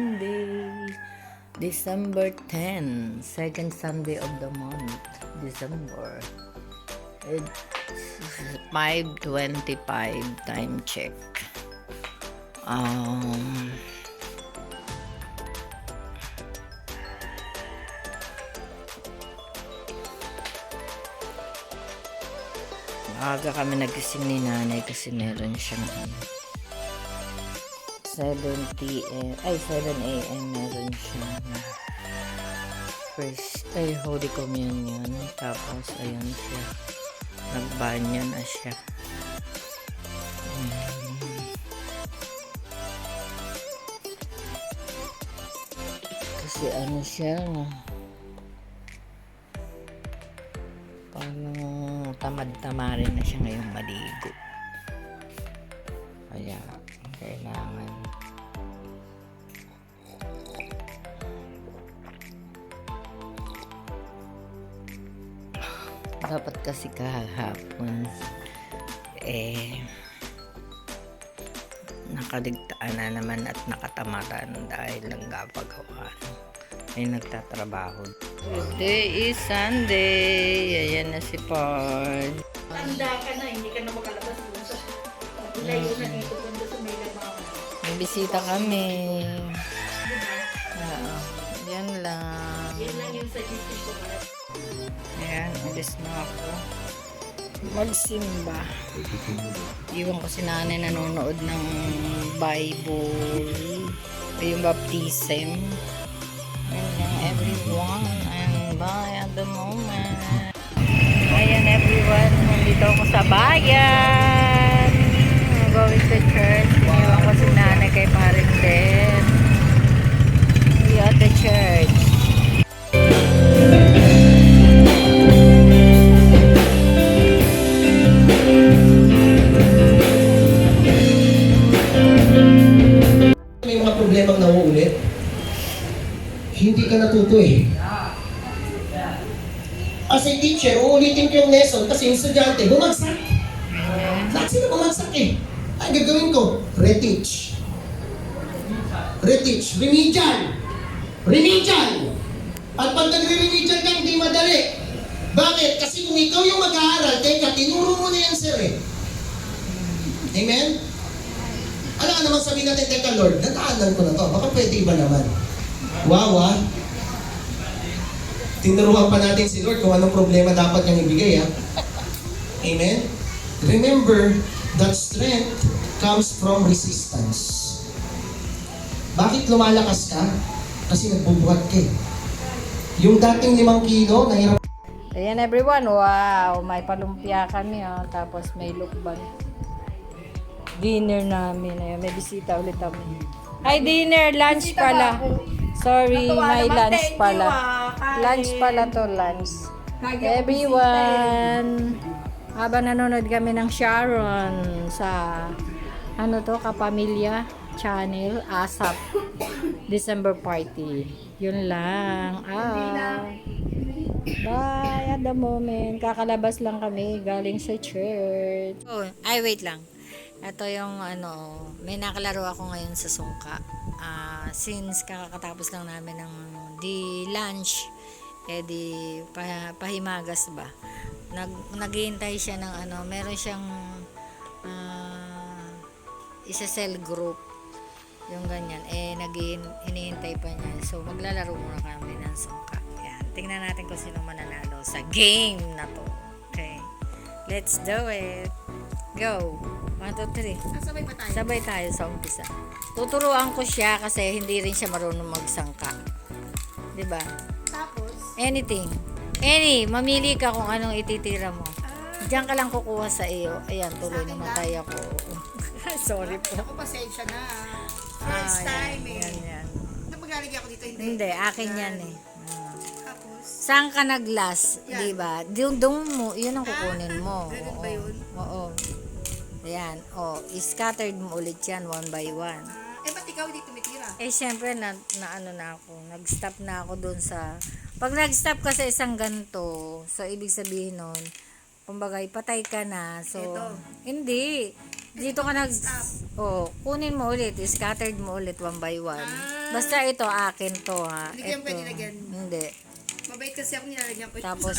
Sunday, December 10, second Sunday of the month, December. It's 5:25 time check. Aga kami nagising ni nanay kasi meron siyang 7 a.m. meron siyang Holy Communion. Tapos ayun siya, nagbanyo na siya. Kasi ano siya, parang tamad-tamarin na siya ngayong maligo. Kaya kailangan dapat kasi kahapon nakaligtaan na naman at nakatamaran dahil nanggapagawa ay nagtatrabaho. Today is Sunday. Ayan na si Paul. Tanda ka na, hindi ka na makalabas doon sa layo na dito kundi sa may labaw. May bisita kami. Diba? Yan lang. Yan lang yung suggestion ko. Ayan, alis na ako. Magsimba. Iwan ko si nanay nanonood ng Bible. Yung baptism. Ayan lang everyone. And bye at the moment. Ayan everyone. Nandito ako sa bayan. I'm going to church. Iwan ko si nanay kay paring din. We are at the church. May mga problemang nauulit. Hindi ka natuto eh. As a teacher, uulitin ko yung lesson kasi yung estudyante bumagsak. Lahat sila bumagsak eh. Ay, gagawin ko, reteach. Reteach. Remedial. Remedial. At pag nagre-remedial ka, hindi madali. Bakit? Kasi kung ikaw yung mag-aaral, teka, tinuro mo na yan, sir eh. Amen? Ano ka naman sabihin natin, teka Lord, nataanan ko na to. Baka pwede iba naman. Wow, ah. Tinuruan pa natin si Lord kung anong problema dapat niyang ibigay, ha? Amen? Remember that strength comes from resistance. Bakit lumalakas ka? Kasi nagbubuhat ka. Yung dating 5 kilo, nahirap. Ayan everyone, wow, may palumpia kami tapos may lukban. Dinner namin, ayan, may bisita ulit kami. Hi dinner, lunch pala. Sorry, may lunch pala. Lunch pala to, lunch. Everyone, habang nanonood kami ng Sharon sa, ano to, Kapamilya Channel, ASAP, December party. Yun lang. Bye at the moment. Kakalabas lang kami galing sa church. Oh, ay wait lang. Ito yung may nakalaro ako ngayon sa Sungka. Since kakatapos lang namin ng lunch, pahimagas ba. Naghihintay siya ng meron siyang isa-cell group. Yung ganyan, hinihintay pa niya. So, maglalaro muna kami ng Sungka. Yan. Tingnan natin kung sino mananalo sa game na to. Okay. Let's do it. Go. 1, 2, 3. Sasabay pa tayo. Sabay tayo sa umpisa. Tuturuan ko siya kasi hindi rin siya marunong magsangka. 'Di ba? Tapos, Anything. Mamili ka kung anong ititira mo. Diyan ka lang kukuha sa iyo. Ayan, tuloy namatay ako. Sorry po. ako pasensya na. First time Yan. Napagaling ako dito, hindi. Hindi, akin yan eh. Tapos, Saan ka nag-last? Yan. Di ba? Doon mo, yun ang kukunin mo. ganun ba yun? Oo. Ayan. I-scattered mo ulit yan, one by one. ba't ikaw hindi tumitira? Siyempre, na ako. Nag-stop na ako doon sa... Pag nag-stop ka sa isang ganito, so, ibig sabihin nun, kumbaga, patay ka na. So, Ito. hindi. dito ka kunin mo ulit, scattered mo ulit one by one. Basta ito, akin to ha. Hindi ka Ito. pwede lagyan. Hindi. Mabait kasi ako nilalagyan ko. Tapos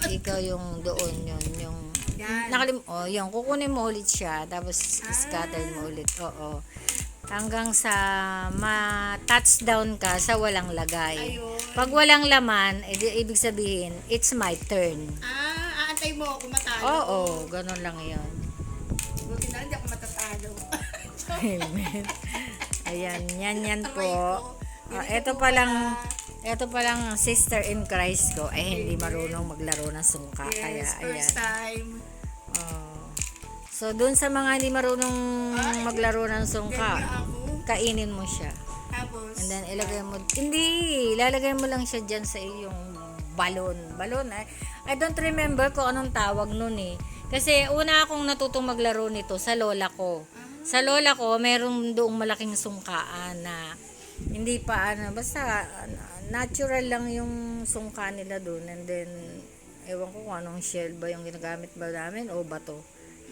ikaw yung doon, yung Yan. yung kukunin mo ulit siya, tapos scattered mo ulit. Oo. Hanggang sa ma-touchdown ka sa walang lagay. Ayun. Pag walang laman, ibig sabihin, it's my turn. Aantay mo ako matalo. Oo, ganun lang yun. Buti na hindi ako matatalo. Amen. Ayan, yan po. Aray ko. Ito palang sister in Christ ko ay hindi marunong maglaro ng sungka. Kaya, Yes, ayan. first time. Oh. So, dun sa mga hindi marunong maglaro ng sungka, Ganyan ako. kainin mo siya. Tapos, And then, ilalagay mo lang siya dyan sa iyong balon. Balon, I don't remember kung anong tawag nun eh. Kasi, una akong natutong maglaro nito sa lola ko. Sa lola ko, meron doong malaking sungkaan na hindi pa basta natural lang yung sungka nila doon. And then, ewan ko kung anong shell ba yung ginagamit ba namin o bato.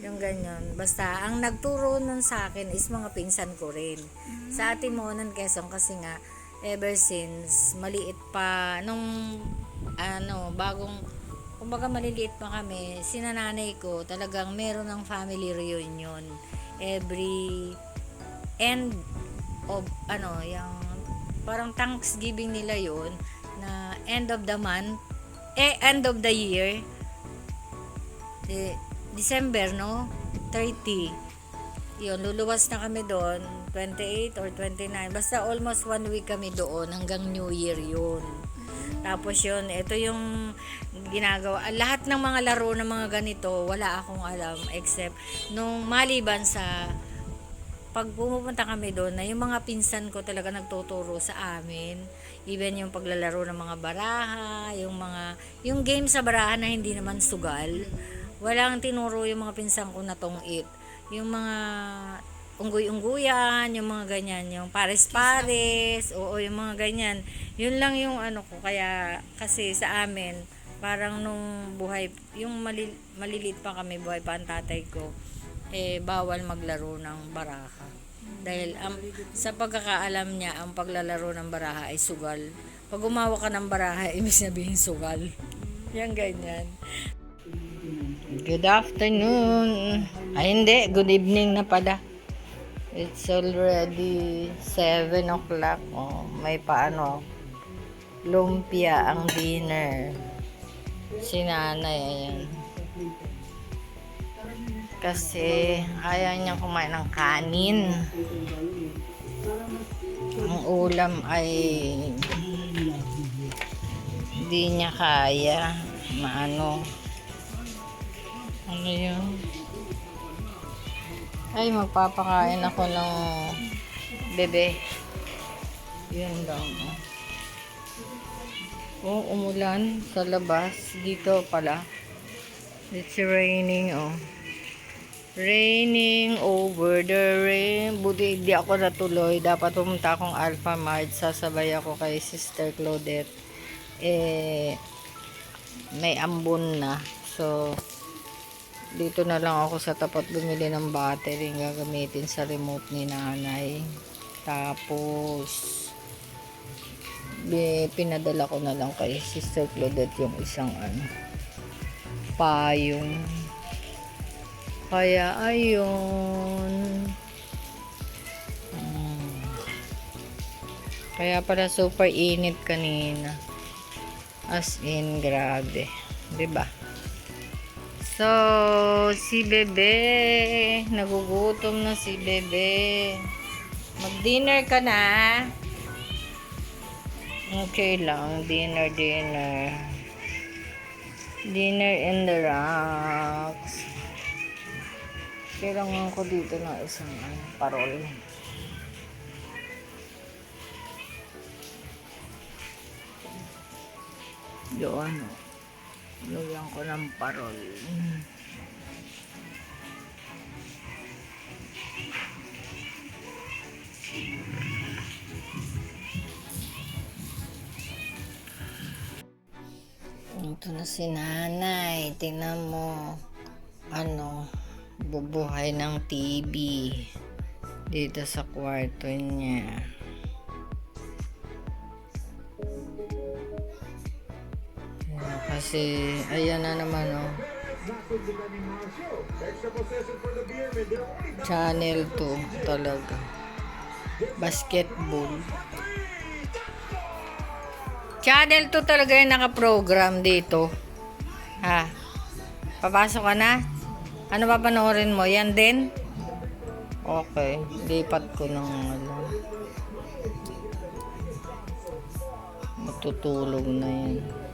Yung ganyan. Basta, ang nagturo nun sa akin is mga pinsan ko rin. Sa Atimonan, Quezon, kasi nga, ever since, maliit pa, kumbaga maliliit pa kami, sinananay ko, talagang meron ng family reunion. Every end of, yung, parang Thanksgiving nila yon na end of the month, end of the year, December, no? 30. Yun, luluwas na kami doon, 28 or 29. Basta almost 1 week kami doon hanggang New Year yun. Tapos yun, ito yung ginagawa. Lahat ng mga laro ng mga ganito, wala akong alam except nung maliban sa pag pumupunta kami doon na yung mga pinsan ko talaga nagtuturo sa amin. Even yung paglalaro ng mga baraha, yung game sa baraha na hindi naman sugal. Walang tinuro yung mga pinsan ko na tong-it. Yung mga unggoy-ungguyan, yung mga ganyan, yung pares-pares, oo, yung mga ganyan. Yun lang yung ko. Kaya, kasi sa amin, parang nung buhay, yung maliliit pa kami, buhay pa ang tatay ko, bawal maglaro ng baraha. Dahil sa pagkakaalam niya, ang paglalaro ng baraha ay sugal. Pag umawa ka ng baraha, ibig sabihin sugal. Yan ganyan. Good afternoon. Ay hindi, good evening na pala. It's already 7 o'clock. Oh, may lumpia ang dinner. Si nanay, ayan. Kasi ayaw niya kumain ng kanin. Ang ulam ay hindi niya kaya. Ano yun? Ay, magpapakain ako ng bebe. Yun lang. Oh, umulan sa labas. Dito pala. It's raining, oh. Raining over the rain. Buti hindi ako natuloy. Dapat pumunta akong Alpha Mart. Sasabay ako kay Sister Claudette. May ambon na. So, dito na lang ako sa tapat bumili ng battery. Gagamitin sa remote ni nanay. Tapos, pinadala ko na lang kay Sister Claudette yung isang payong. Kaya ayun. Kaya pala super init kanina. As in, grabe. 'Di ba? So, si Bebe, nagugutom na si Bebe. Mag-dinner ka na. Okay lang, dinner. Dinner in the rocks. Kailangan ko dito ng isang parol. Doon, lagyan ko ng parol. Ito na si nanay. Tingnan mo. Bubuhay ng TV dito sa kwarto niya. Ayan, kasi ayan na naman oh. Channel 2 talaga. Basketball. Channel 2 talaga yung nakaprogram dito. Ha? Papasok ka na? Ano ba panoorin mo? Yan din? Okay. Lipat ko ng ano. Matutulog na yan.